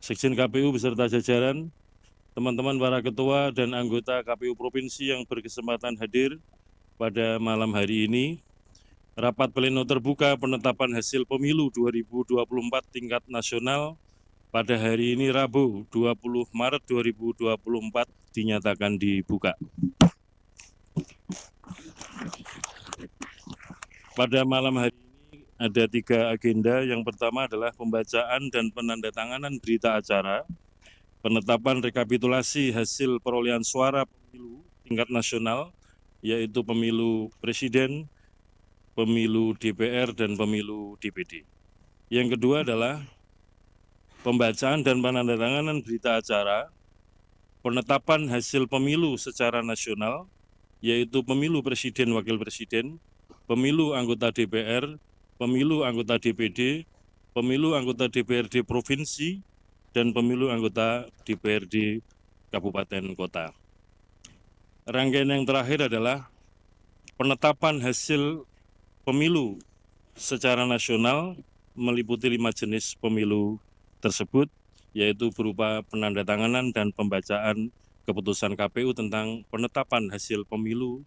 Sekjen KPU beserta jajaran, teman-teman para ketua dan anggota KPU Provinsi yang berkesempatan hadir pada malam hari ini. Rapat pleno terbuka penetapan hasil pemilu 2024 tingkat nasional pada hari ini Rabu 20 Maret 2024 dinyatakan dibuka. Pada malam hari ini ada 3 agenda. Yang pertama adalah pembacaan dan penandatanganan berita acara, penetapan rekapitulasi hasil perolehan suara pemilu tingkat nasional, yaitu pemilu presiden, pemilu DPR, dan pemilu DPD. Yang kedua adalah pembacaan dan penandatanganan berita acara, penetapan hasil pemilu secara nasional, yaitu pemilu presiden, wakil presiden, pemilu anggota DPR, pemilu anggota DPD, pemilu anggota DPRD provinsi, dan pemilu anggota DPRD kabupaten kota. Rangkaian yang terakhir adalah penetapan hasil pemilu secara nasional meliputi 5 jenis pemilu tersebut, yaitu berupa penandatanganan dan pembacaan keputusan KPU tentang penetapan hasil pemilu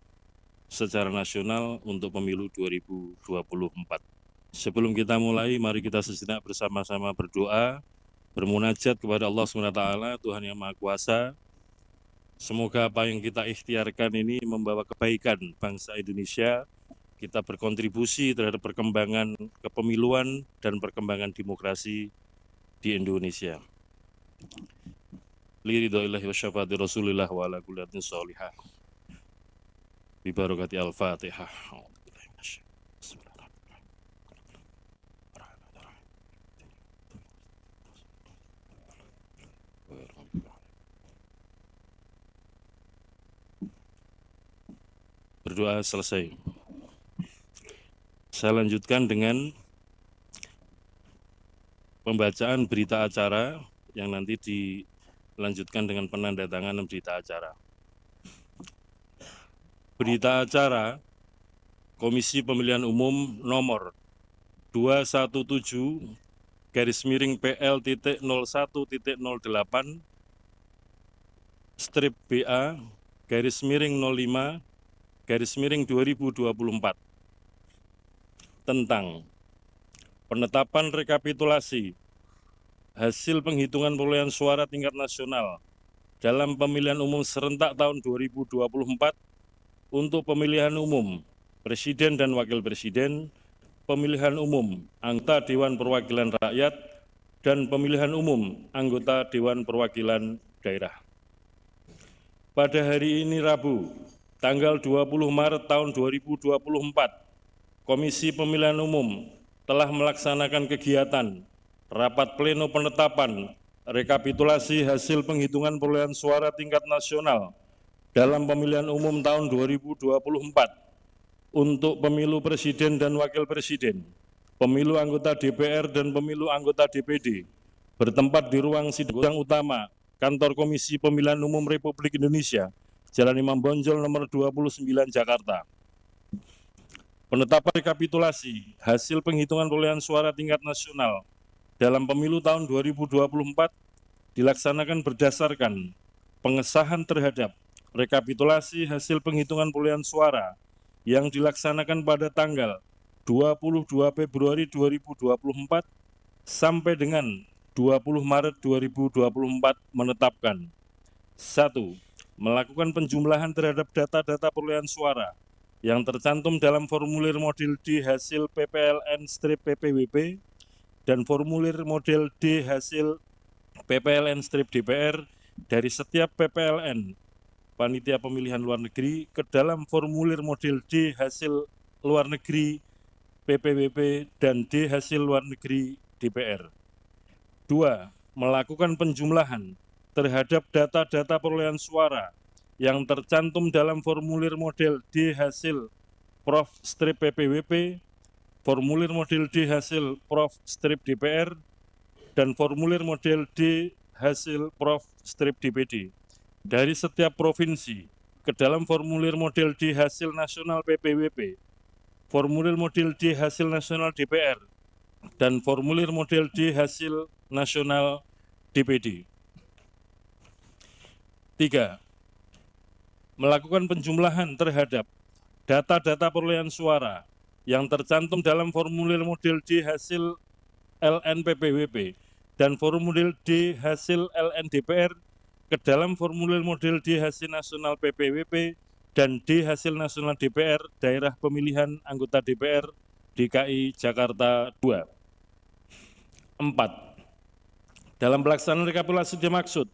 secara nasional untuk pemilu 2024. Sebelum kita mulai, mari kita sejenak bersama-sama berdoa, bermunajat kepada Allah SWT, Tuhan yang Maha Kuasa. Semoga apa yang kita ikhtiarkan ini membawa kebaikan bangsa Indonesia, kita berkontribusi terhadap perkembangan kepemiluan dan perkembangan demokrasi di Indonesia. Liridhoillahi wa syafaati Rasulillah wa ala kullatin sholihah. Bibarakati Al-Fatihah. Berdoa selesai. Saya lanjutkan dengan pembacaan berita acara yang nanti dilanjutkan dengan penandatanganan berita acara. Berita acara Komisi Pemilihan Umum nomor 217-PL.01.8/BA-05-2024 tentang penetapan rekapitulasi hasil penghitungan perolehan suara tingkat nasional dalam pemilihan umum serentak tahun 2024 untuk pemilihan umum presiden dan wakil presiden, pemilihan umum anggota Dewan Perwakilan Rakyat, dan pemilihan umum anggota Dewan Perwakilan Daerah. Pada hari ini Rabu, tanggal 20 Maret tahun 2024, Komisi Pemilihan Umum telah melaksanakan kegiatan rapat pleno penetapan rekapitulasi hasil penghitungan perolehan suara tingkat nasional dalam pemilihan umum tahun 2024 untuk pemilu presiden dan wakil presiden, pemilu anggota DPR dan pemilu anggota DPD bertempat di ruang sidang utama Kantor Komisi Pemilihan Umum Republik Indonesia, Jalan Imam Bonjol nomor 29 Jakarta. Penetapan rekapitulasi hasil penghitungan perolehan suara tingkat nasional dalam pemilu tahun 2024 dilaksanakan berdasarkan pengesahan terhadap rekapitulasi hasil penghitungan perolehan suara yang dilaksanakan pada tanggal 22 Februari 2024 sampai dengan 20 Maret 2024 menetapkan 1. Melakukan penjumlahan terhadap data-data perolehan suara yang tercantum dalam formulir model D hasil PPLN-PPWP dan formulir model D hasil PPLN-DPR dari setiap PPLN Panitia Pemilihan Luar Negeri ke dalam formulir model D hasil luar negeri PPWP dan D hasil luar negeri DPR. 2. Melakukan penjumlahan terhadap data-data perolehan suara yang tercantum dalam formulir model D hasil Prof/PPWP, formulir model D hasil Prof/DPR, dan formulir model D hasil Prof/DPD dari setiap provinsi ke dalam formulir model D hasil nasional PPWP, formulir model D hasil nasional DPR, dan formulir model D hasil nasional DPD. 3. Melakukan penjumlahan terhadap data-data perolehan suara yang tercantum dalam formulir model D hasil LNPPWP dan formulir D hasil LNDPR ke dalam formulir model D hasil nasional PPWP dan D hasil nasional DPR daerah pemilihan anggota DPR DKI Jakarta 2. 4. Dalam pelaksanaan rekapitulasi dimaksud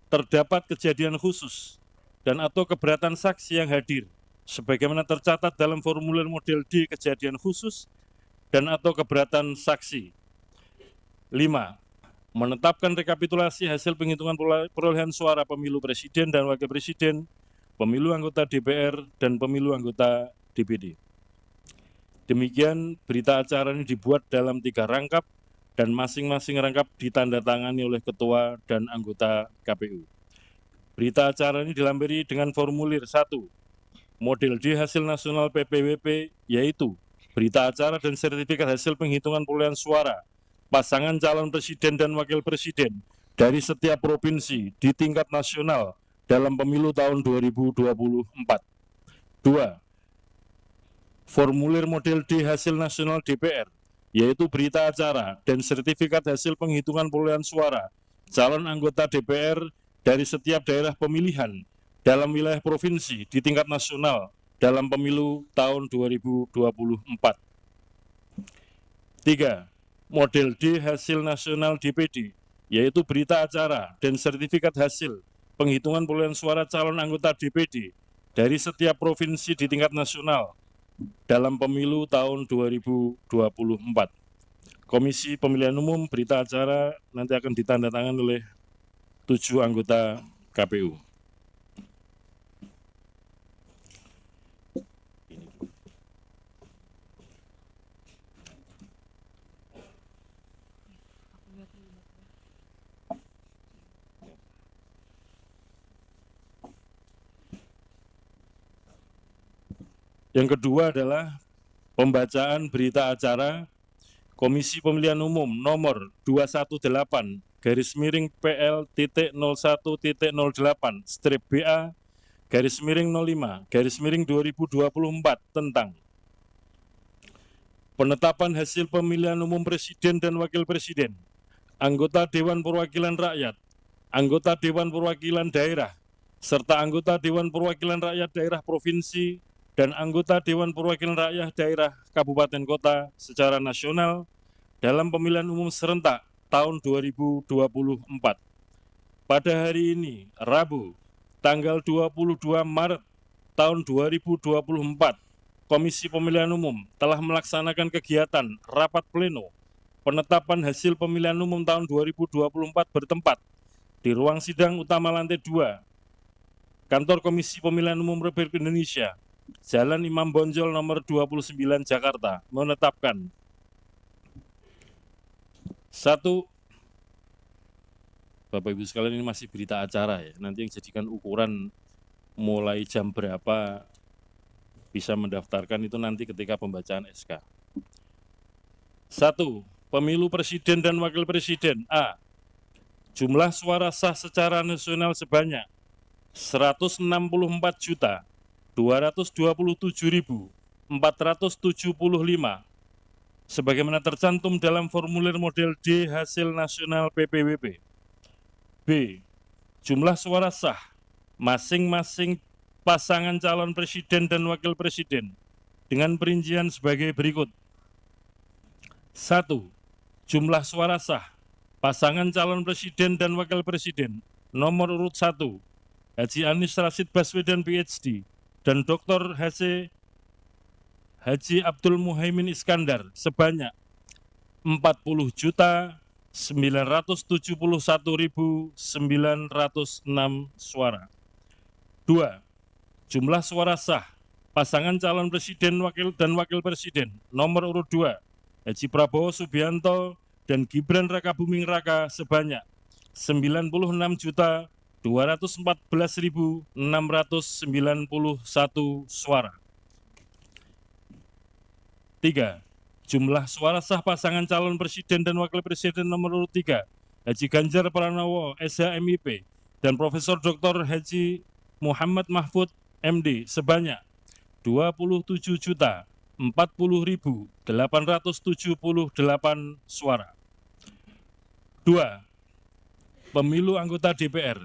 terdapat kejadian khusus dan atau keberatan saksi yang hadir sebagaimana tercatat dalam formulir model D kejadian khusus dan atau keberatan saksi. 5. Menetapkan rekapitulasi hasil penghitungan perolehan suara pemilu presiden dan wakil presiden, pemilu anggota DPR, dan pemilu anggota DPD. Demikian berita acara ini dibuat dalam 3 rangkap dan masing-masing rangkap ditandatangani oleh ketua dan anggota KPU. Berita acara ini dilampiri dengan formulir 1, model D hasil nasional PPWP, yaitu berita acara dan sertifikat hasil penghitungan perolehan suara pasangan calon presiden dan wakil presiden dari setiap provinsi di tingkat nasional dalam pemilu tahun 2024. 2. Formulir model D hasil nasional DPR, yaitu berita acara dan sertifikat hasil penghitungan perolehan suara calon anggota DPR dari setiap daerah pemilihan dalam wilayah provinsi di tingkat nasional dalam pemilu tahun 2024. 3. Model D hasil nasional DPD, yaitu berita acara dan sertifikat hasil penghitungan perolehan suara calon anggota DPD dari setiap provinsi di tingkat nasional dalam pemilu tahun 2024. Komisi Pemilihan Umum berita acara nanti akan ditandatangani oleh 7 anggota KPU. Yang kedua adalah pembacaan berita acara Komisi Pemilihan Umum nomor 218-PL.08/BA/05/2024 tentang penetapan hasil pemilihan umum presiden dan wakil presiden, anggota Dewan Perwakilan Rakyat, anggota Dewan Perwakilan Daerah, serta anggota Dewan Perwakilan Rakyat Daerah Provinsi dan anggota Dewan Perwakilan Rakyat Daerah Kabupaten Kota secara nasional dalam pemilihan umum serentak tahun 2024. Pada hari ini, Rabu, tanggal 22 Maret tahun 2024, Komisi Pemilihan Umum telah melaksanakan kegiatan rapat pleno penetapan hasil pemilihan umum tahun 2024 bertempat di ruang sidang utama lantai 2, Kantor Komisi Pemilihan Umum Republik Indonesia, Jalan Imam Bonjol nomor 29 Jakarta, menetapkan 1. Bapak Ibu sekalian, ini masih berita acara ya, nanti yang jadikan ukuran mulai jam berapa bisa mendaftarkan itu nanti ketika pembacaan SK. 1. Pemilu Presiden dan Wakil Presiden. A. Jumlah suara sah secara nasional sebanyak 164.227.475 sebagaimana tercantum dalam formulir model D hasil nasional PPWP. B. Jumlah suara sah masing-masing pasangan calon presiden dan wakil presiden dengan perincian sebagai berikut. 1. Jumlah suara sah pasangan calon presiden dan wakil presiden nomor urut 1 Haji Anies Rashid Baswedan PhD dan Dr. Haji Abdul Muhaimin Iskandar sebanyak 40.971.906 suara. 2. Jumlah suara sah pasangan calon presiden dan wakil presiden nomor urut 2 Haji Prabowo Subianto dan Gibran Rakabuming Raka sebanyak 96.214.691 suara. 3. Jumlah suara sah pasangan calon presiden dan wakil presiden nomor urut 3 Haji Ganjar Pranowo, SHMIP, dan Profesor Dr. Haji Muhammad Mahfud, MD, sebanyak 27.040.878 suara. 2. Pemilu anggota DPR.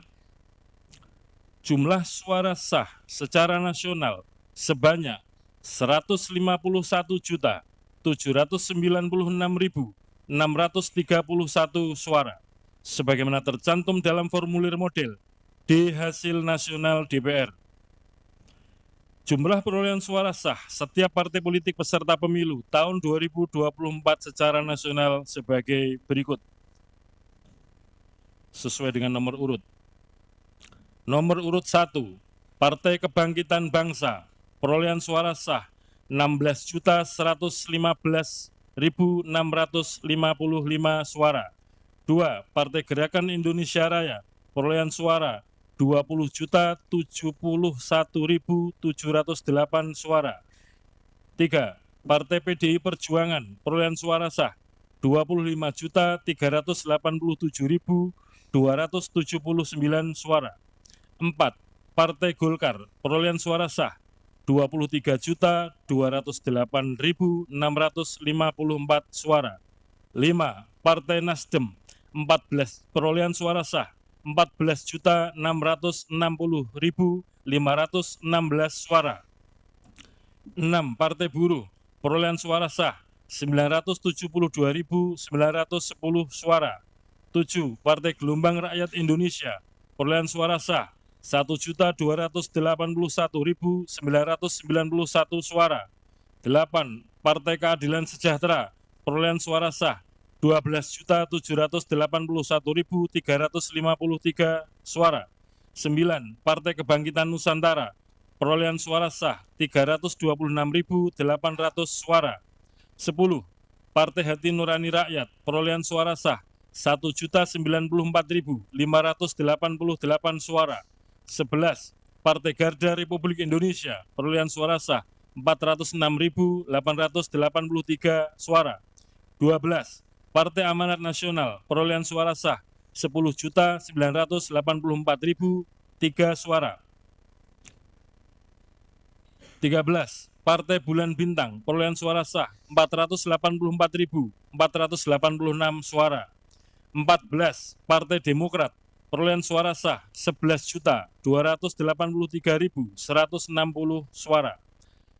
Jumlah suara sah secara nasional sebanyak 151.796.631 suara, sebagaimana tercantum dalam formulir model D hasil nasional DPR. Jumlah perolehan suara sah setiap partai politik peserta pemilu tahun 2024 secara nasional sebagai berikut. Sesuai dengan nomor urut. Nomor urut 1, Partai Kebangkitan Bangsa, perolehan suara sah 16.115.655 suara. 2. Partai Gerakan Indonesia Raya, perolehan suara 20.071.708 suara. 3. Partai PDI Perjuangan, perolehan suara sah 25.387.279 suara. 4. Partai Golkar, perolehan suara sah 23.208.654 suara. 5. Partai Nasdem, 14, perolehan suara sah 14.660.516 suara. 6. Partai Buruh, perolehan suara sah 972.910 suara. 7. Partai Gelombang Rakyat Indonesia, perolehan suara sah 1.281.991 suara. 8. Partai Keadilan Sejahtera, perolehan suara sah 12.781.353 suara. 9. Partai Kebangkitan Nusantara, perolehan suara sah 326.800 suara. 10. Partai Hati Nurani Rakyat, perolehan suara sah 1.094.588 suara. 11. Partai Garda Republik Indonesia, perolehan suara sah 406.883 suara. 12. Partai Amanat Nasional, perolehan suara sah 10.984.003 suara. 13. Partai Bulan Bintang, perolehan suara sah 484.486 suara. 14. Partai Demokrat, perolehan suara sah 11.283.160 suara.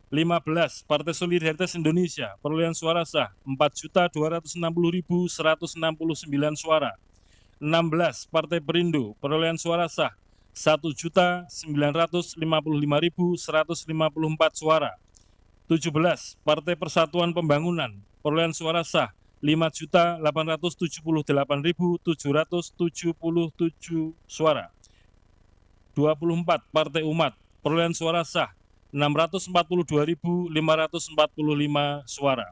15. Partai Solidaritas Indonesia, perolehan suara sah 4.260.169 suara. 16. Partai Perindo, perolehan suara sah 1.955.154 suara. 17. Partai Persatuan Pembangunan, perolehan suara sah 5.878.777 suara. 24. Partai Umat, perolehan suara sah 642.545 suara.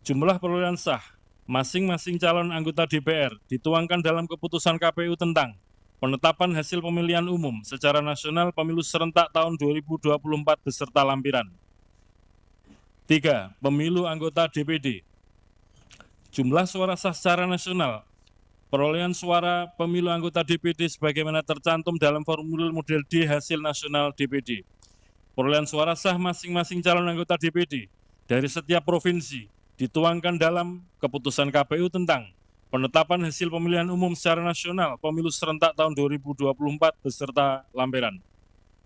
Jumlah perolehan sah masing-masing calon anggota DPR dituangkan dalam keputusan KPU tentang penetapan hasil pemilihan umum secara nasional pemilu serentak tahun 2024 beserta lampiran. 3. Pemilu anggota DPD. Jumlah suara sah secara nasional, perolehan suara pemilu anggota DPD sebagaimana tercantum dalam formulir model D hasil nasional DPD. Perolehan suara sah masing-masing calon anggota DPD dari setiap provinsi dituangkan dalam keputusan KPU tentang penetapan hasil pemilihan umum secara nasional pemilu serentak tahun 2024 beserta lampiran.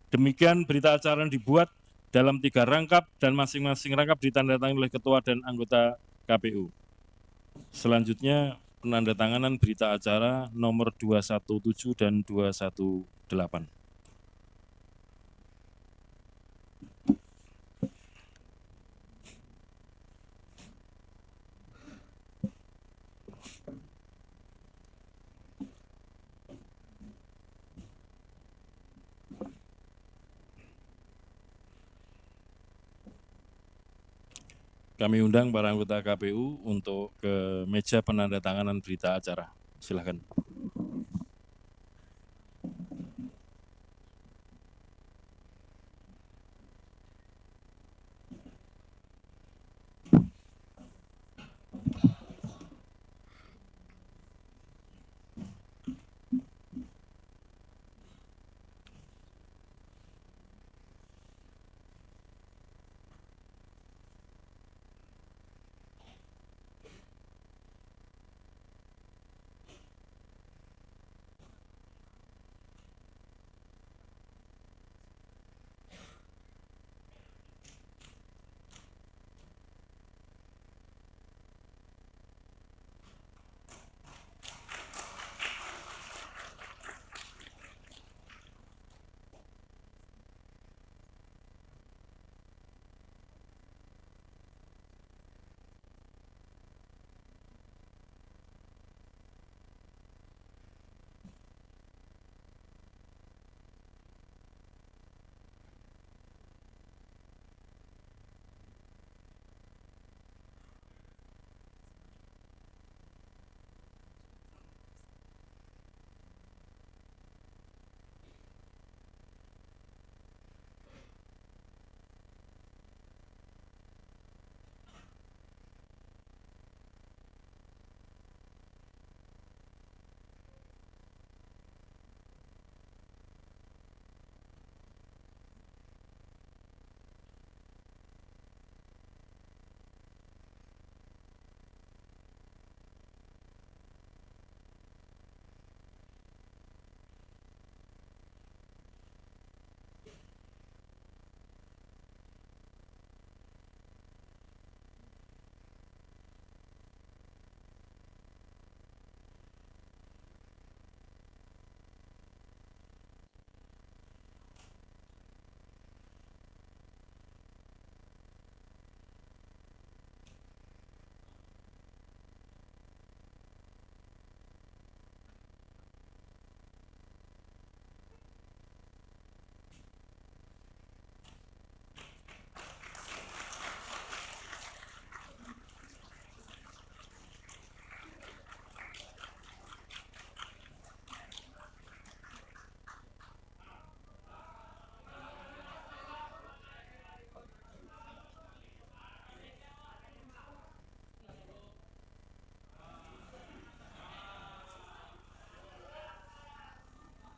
Demikian berita acara yang dibuat dalam 3 rangkap dan masing-masing rangkap ditandatangani oleh ketua dan anggota KPU. Selanjutnya penandatanganan berita acara nomor 217 dan 218. Kami undang para anggota KPU untuk ke meja penandatanganan berita acara. Silakan.